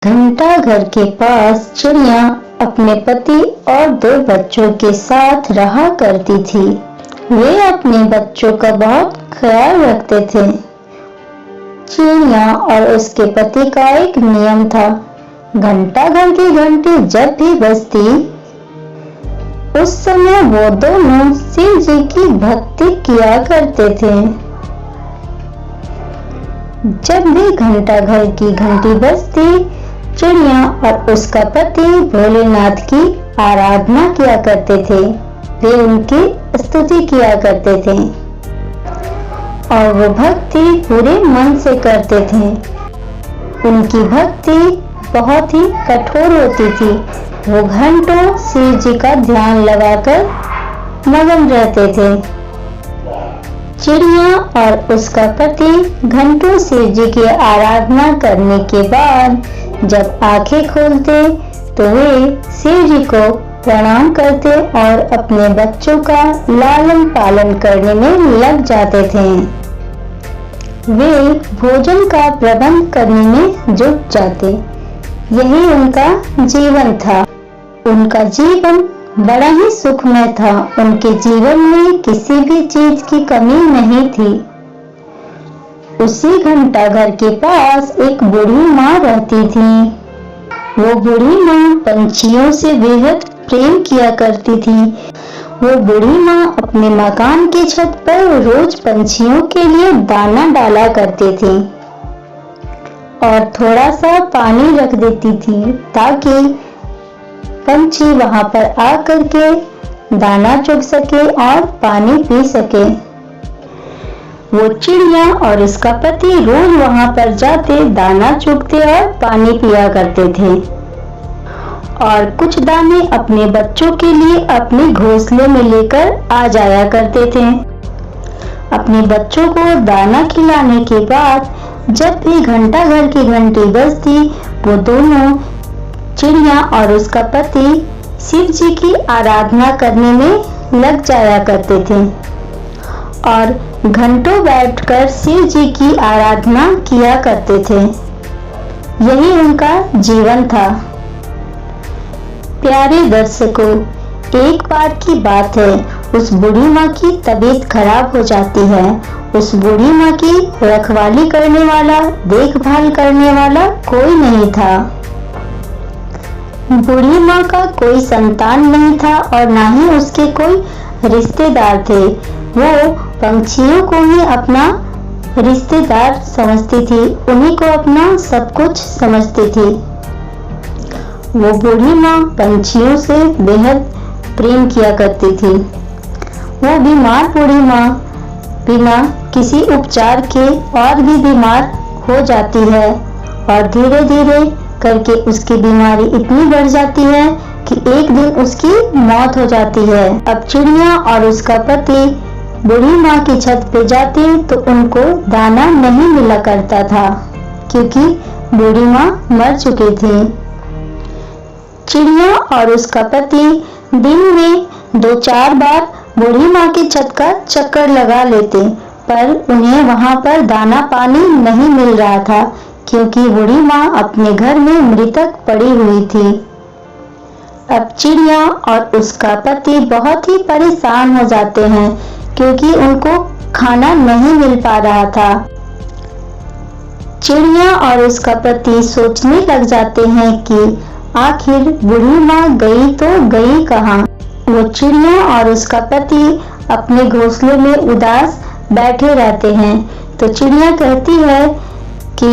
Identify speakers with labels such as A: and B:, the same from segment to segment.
A: घंटा घर के पास चिड़िया अपने पति और 2 बच्चों के साथ रहा करती थी। वे अपने बच्चों का बहुत ख्याल रखते थे। चिड़िया और उसके पति का एक नियम था, घंटा घर की घंटी जब भी बजती उस समय वो दोनों शिव जी की भक्ति किया करते थे। जब भी घंटा घर की घंटी बजती, चिड़िया और उसका पति भोलेनाथ की आराधना किया करते थे। वे उनकी स्तुति किया करते थे और वो भक्ति पूरे मन से करते थे। उनकी भक्ति बहुत ही कठोर होती थी। वो घंटों शिव जी का ध्यान लगाकर मगन रहते थे। चिड़िया और उसका पति घंटों शिव जी की आराधना करने के बाद जब आंखें खोलते तो वे शिव जी को प्रणाम करते और अपने बच्चों का लालन पालन करने में लग जाते थे। वे भोजन का प्रबंध करने में जुट जाते। यही उनका जीवन था। उनका जीवन बड़ा ही सुखमय था। उनके जीवन में किसी भी चीज की कमी नहीं थी। उसी घंटा घर के पास एक बूढ़ी माँ रहती थी। वो बूढ़ी माँ पंछियों से बेहद प्रेम किया करती थी। वो बूढ़ी माँ अपने मकान की छत पर रोज पंछियों के लिए दाना डाला करती थी और थोड़ा सा पानी रख देती थी ताकि पंछी वहां पर आकर के दाना चुग सके और पानी पी सके। वो चिड़िया और उसका पति रोज वहां पर जाते, दाना चुगते और पानी पिया करते थे और कुछ दाने अपने बच्चों के लिए अपने घोंसले में लेकर आ जाया करते थे। अपने बच्चों को दाना खिलाने के बाद जब भी घंटा घर की घंटी बजती, वो दोनों चिड़िया और उसका पति शिव जी की आराधना करने में लग जाया करते थे और घंटों बैठकर शिव जी की आराधना किया करते थे। यही उनका जीवन था। प्यारे दर्शकों, एक बार की बात है, उस बूढ़ी माँ की तबीयत खराब हो जाती है। उस बूढ़ी माँ की रखवाली करने वाला, देखभाल करने वाला कोई नहीं था। बूढ़ी माँ का कोई संतान नहीं था और ना ही उसके कोई रिश्तेदार थे। वो पंछियों को ही अपना रिश्तेदार समझती थी, उन्हीं को अपना सब कुछ समझती थी। वो बूढ़ी माँ पंछियों से बेहद प्रेम किया करती थी। वो बीमार बूढ़ी माँ बिना किसी उपचार के और भी बीमार हो जाती है और धीरे धीरे करके उसकी बीमारी इतनी बढ़ जाती है कि एक दिन उसकी मौत हो जाती है। अब चिड़िया और उसका पति बूढ़ी माँ की छत पे जाते तो उनको दाना नहीं मिला करता था क्योंकि बूढ़ी माँ मर चुकी थी। चिड़िया और उसका पति दिन में 2-4 बार बूढ़ी माँ की छत का चक्कर लगा लेते, पर उन्हें वहां पर दाना पानी नहीं मिल रहा था क्योंकि बूढ़ी माँ अपने घर में मृतक पड़ी हुई थी। अब चिड़िया और उसका पति बहुत ही परेशान हो जाते हैं क्योंकि उनको खाना नहीं मिल पा रहा था। चिड़िया और उसका पति सोचने लग जाते हैं कि आखिर बूढ़ी माँ गई तो गई कहाँ। वो चिड़िया और उसका पति अपने घोंसले में उदास बैठे रहते हैं तो चिड़िया कहती है कि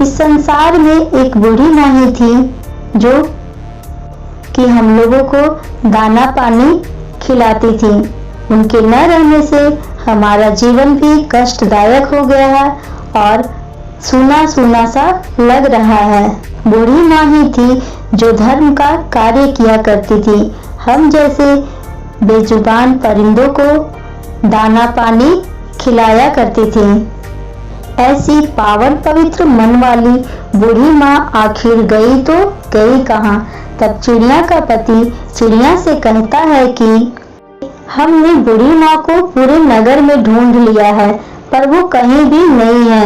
A: इस संसार में एक बूढ़ी माँ ही थी जो कि हम लोगों को दाना पानी खिलाती थी। उनके न रहने से हमारा जीवन भी कष्टदायक हो गया है और सूना सूना सा लग रहा है। बूढ़ी माँ ही थी जो धर्म का कार्य किया करती थी। हम जैसे बेजुबान परिंदों को दाना पानी खिलाया करती थी। ऐसी पावन पवित्र मन वाली बूढ़ी माँ आखिर गई तो गई कहाँ। तब चिड़िया का पति चिड़िया से कहता है कि हमने बूढ़ी माँ को पूरे नगर में ढूंढ लिया है पर वो कहीं भी नहीं है,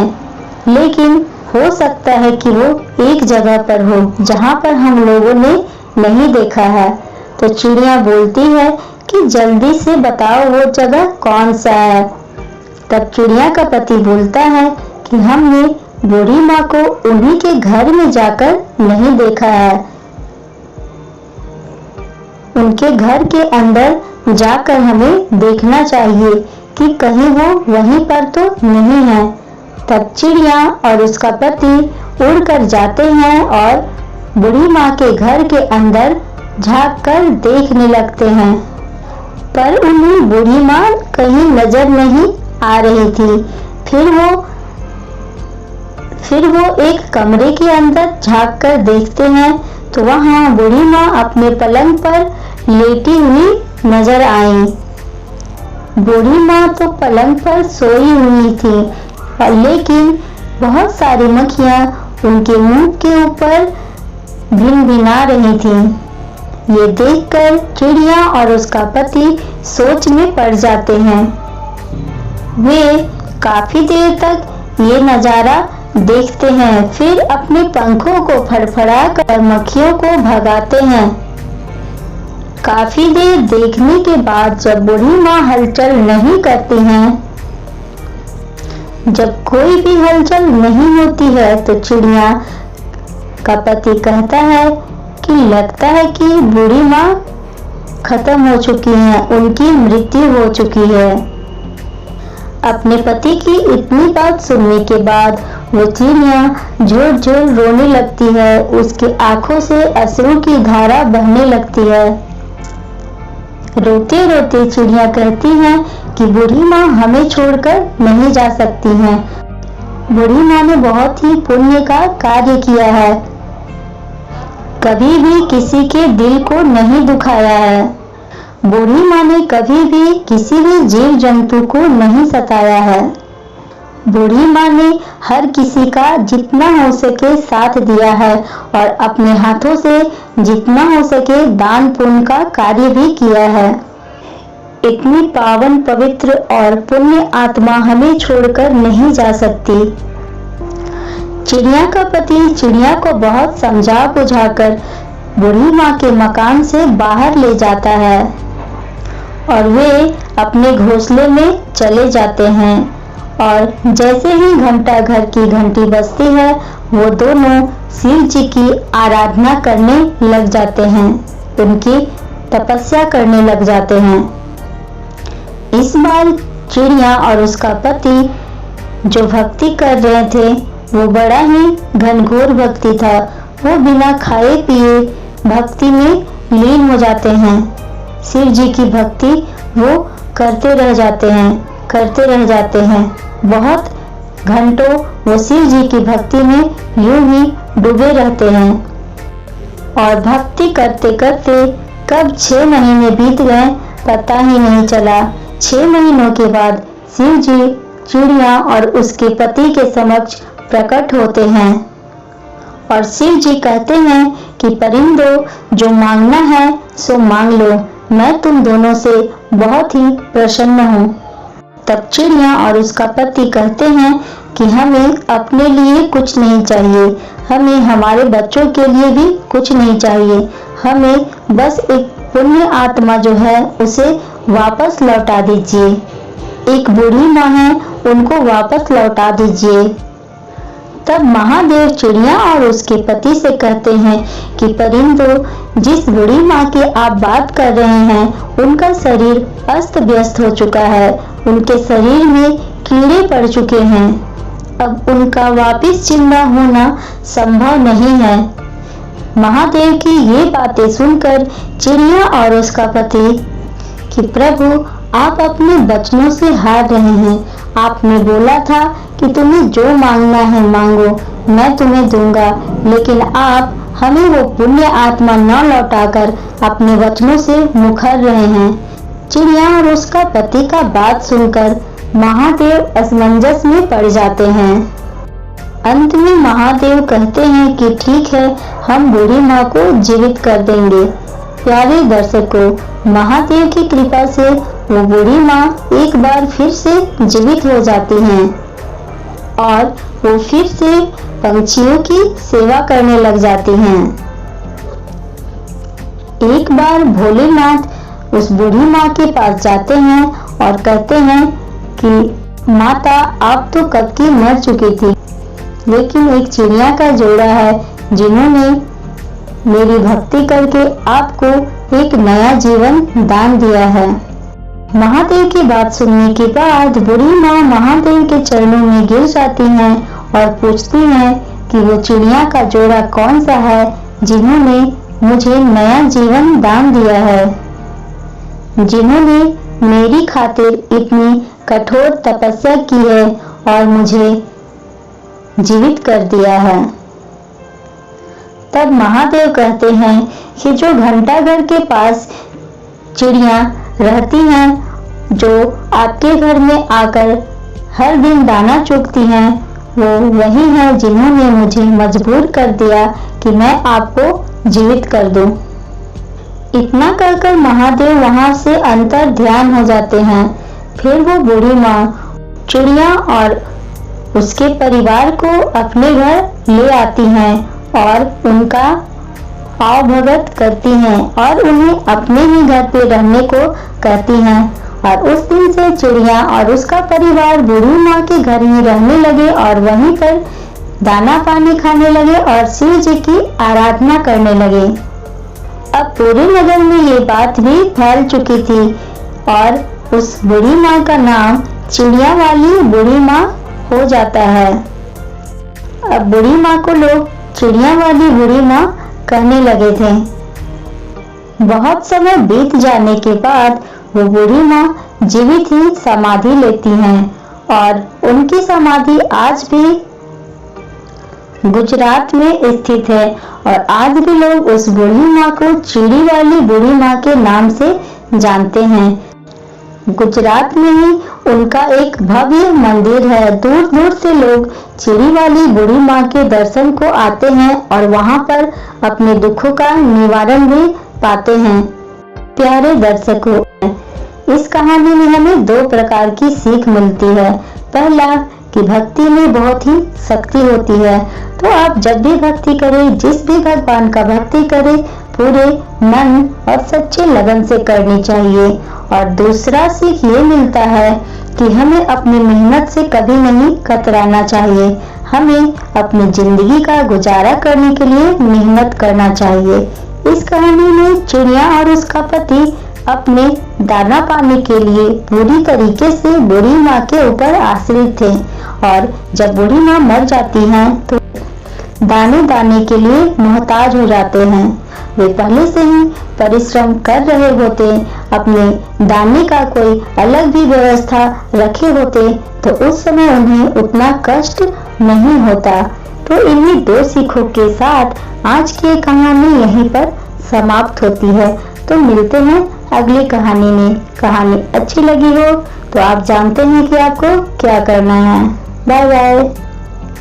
A: लेकिन हो सकता है कि वो एक जगह पर हो जहाँ पर हम लोगों ने नहीं देखा है। तो चिड़िया बोलती है कि जल्दी से बताओ वो जगह कौन सा है। तब चिड़िया का पति बोलता है कि हमने बूढ़ी माँ को उन्हीं के घर में जाकर नहीं देखा है, उनके घर के अंदर जाकर हमें देखना चाहिए कि कहीं वो वहीं पर तो नहीं है। तब चिड़िया और उसका पति उड़कर जाते हैं और बूढ़ी माँ के घर के अंदर झांककर देखने लगते हैं, पर उन्हें बूढ़ी माँ कहीं नजर नहीं आ रही थी। फिर वो एक कमरे के अंदर झांककर देखते हैं तो वहां बूढ़ी माँ अपने पलंग पर लेटी हुई नजर आई। बूढ़ी माँ तो पलंग पर सोई हुई थी, लेकिन बहुत सारी मक्खियां उनके मुंह के ऊपर भिनभिना रही थी। ये देखकर चिड़िया और उसका पति सोच में पड़ जाते हैं। वे काफी देर तक ये नजारा देखते हैं, फिर अपने पंखों को फड़फड़ाकर मक्खियों को भगाते हैं। काफी देर देखने के बाद जब बूढ़ी माँ हलचल नहीं करती हैं, जब कोई भी हलचल नहीं होती है, तो चिड़िया का पति कहता है कि लगता है कि बूढ़ी माँ खत्म हो चुकी हैं, उनकी मृत्यु हो चुकी है। अपने पति की इतनी बात सुनने के बाद वो चिड़िया झूर-झूर रोने लगती है। उसकी आंखों से अश्रु की धारा बहने लगती है। रोते रोते चिड़िया कहती है कि बूढ़ी माँ हमें छोड़कर नहीं जा सकती हैं। बूढ़ी माँ ने बहुत ही पुण्य का कार्य किया है, कभी भी किसी के दिल को नहीं दुखाया है। बूढ़ी माँ ने कभी भी किसी भी जीव जंतु को नहीं सताया है। बूढ़ी माँ ने हर किसी का जितना हो सके साथ दिया है और अपने हाथों से जितना हो सके दान पुण्य का कार्य भी किया है। इतनी पावन पवित्र और पुण्य आत्मा हमें छोड़कर नहीं जा सकती। चिड़िया का पति चिड़िया को बहुत समझा बुझाकर बूढ़ी माँ के मकान से बाहर ले जाता है और वे अपने घोंसले में चले जाते हैं। और जैसे ही घंटा घर की घंटी बजती है, वो दोनों शिव जी की आराधना करने लग जाते हैं, उनकी तपस्या करने लग जाते हैं। इस बार चिड़िया और उसका पति जो भक्ति कर रहे थे वो बड़ा ही घनघोर भक्ति था। वो बिना खाए पिए भक्ति में लीन हो जाते हैं। शिव जी की भक्ति वो करते रह जाते हैं। बहुत घंटों वो शिव जी की भक्ति में यूं ही डूबे रहते हैं और भक्ति करते करते कब 6 महीने बीत गए पता ही नहीं चला। 6 महीनों के बाद शिव जी चिड़िया और उसके पति के समक्ष प्रकट होते हैं और शिव जी कहते हैं कि परिंदों, जो मांगना है सो मांग लो, मैं तुम दोनों से बहुत ही प्रसन्न हूँ। तब चिड़िया और उसका पति कहते हैं कि हमें अपने लिए कुछ नहीं चाहिए, हमें हमारे बच्चों के लिए भी कुछ नहीं चाहिए, हमें बस एक पुण्य आत्मा जो है उसे वापस लौटा दीजिए। एक बूढ़ी माँ है, उनको वापस लौटा दीजिए। तब महादेव चिड़िया और उसके पति से कहते हैं कि परिंदों, जिस बूढ़ी माँ की आप बात कर रहे हैं उनका शरीर अस्त व्यस्त हो चुका है, उनके शरीर में कीड़े पड़ चुके हैं, अब उनका वापस जिंदा होना संभव नहीं है। महादेव की ये बातें सुनकर चिड़िया और उसका पति कि प्रभु, आप अपने वचनों से हार रहे हैं, आपने बोला था कि तुम्हें जो मांगना है मांगो, मैं तुम्हें दूंगा, लेकिन आप हमें वो पुण्य आत्मा न लौटाकर अपने वचनों से मुकर रहे हैं। चिड़िया और उसका पति का बात सुनकर महादेव असमंजस में पड़ जाते हैं। अंत में महादेव कहते हैं कि ठीक है, हम बूढ़ी माँ को जीवित कर देंगे। प्यारे दर्शकों, महादेव की कृपा से वो बूढ़ी माँ एक बार फिर से जीवित हो जाती हैं और वो फिर से पंछियों की सेवा करने लग जाती हैं। एक बार भोलेनाथ उस बूढ़ी माँ के पास जाते हैं और कहते हैं कि माता, आप तो कब की मर चुकी थी, लेकिन एक चिड़िया का जोड़ा है जिन्होंने मेरी भक्ति करके आपको एक नया जीवन दान दिया है। महादेव की बात सुनने के बाद बूढ़ी माँ महादेव के चरणों में गिर जाती हैं और पूछती हैं कि वो चिड़िया का जोड़ा कौन सा है जिन्होंने मुझे नया जीवन दान दिया है, जिन्होंने मेरी खातिर इतनी कठोर तपस्या की है और मुझे जीवित कर दिया है। तब महादेव कहते हैं कि जो घंटाघर के पास चिड़िया रहती हैं, जो आपके घर में आकर हर दिन दाना चुगती हैं, वो वही है जिन्होंने मुझे मजबूर कर दिया कि मैं आपको जीवित कर दूं। इतना कहकर महादेव वहां से अंतर ध्यान हो जाते हैं। फिर वो बूढ़ी माँ चिड़िया और उसके परिवार को अपने घर ले आती हैं और उनका आवभगत करती हैं और उन्हें अपने ही घर पे रहने को कहती हैं। और उस दिन से चिड़िया और उसका परिवार बूढ़ी माँ के घर ही रहने लगे और वहीं पर दाना पानी खाने लगे और शिव जी की आराधना करने लगे। अब पूरे नगर में ये बात भी फैल चुकी थी और उस बूढ़ी माँ का नाम चिड़िया वाली बूढ़ी माँ हो जाता है। अब बूढ़ी माँ को लोग चिड़िया वाली बूढ़ी माँ कहने लगे थे। बहुत समय बीत जाने के बाद वो बूढ़ी माँ जीवित ही समाधि लेती हैं और उनकी समाधि आज भी गुजरात में स्थित है और आज भी लोग उस बूढ़ी माँ को चिड़ी वाली बूढ़ी माँ के नाम से जानते हैं। गुजरात में ही उनका एक भव्य मंदिर है। दूर दूर से लोग चिड़ी वाली बूढ़ी माँ के दर्शन को आते हैं और वहां पर अपने दुखों का निवारण भी पाते हैं। प्यारे दर्शकों, इस कहानी में हमें दो प्रकार की सीख मिलती है। पहला कि भक्ति में बहुत ही शक्ति होती है, तो आप जब भी भक्ति करें, जिस भी भगवान का भक्ति करें, पूरे मन और सच्चे लगन से करनी चाहिए। और दूसरा सीख ये मिलता है कि हमें अपनी मेहनत से कभी नहीं कतराना चाहिए। हमें अपनी जिंदगी का गुजारा करने के लिए मेहनत करना चाहिए। इस कहानी में चिड़िया और उसका पति अपने दाना पाने के लिए पूरी तरीके से बूढ़ी माँ के ऊपर आश्रित थे और जब बूढ़ी माँ मर जाती हैं तो दाने दाने के लिए मोहताज हो जाते हैं। वे पहले से ही परिश्रम कर रहे होते, अपने दाने का कोई अलग भी व्यवस्था रखे होते तो उस समय उन्हें उतना कष्ट नहीं होता। तो इन्हीं दो सीखों के साथ आज की कहानी यहीं पर समाप्त होती है। तो मिलते हैं अगली कहानी में। कहानी अच्छी लगी हो तो आप जानते हैं कि आपको क्या करना है। Bye bye.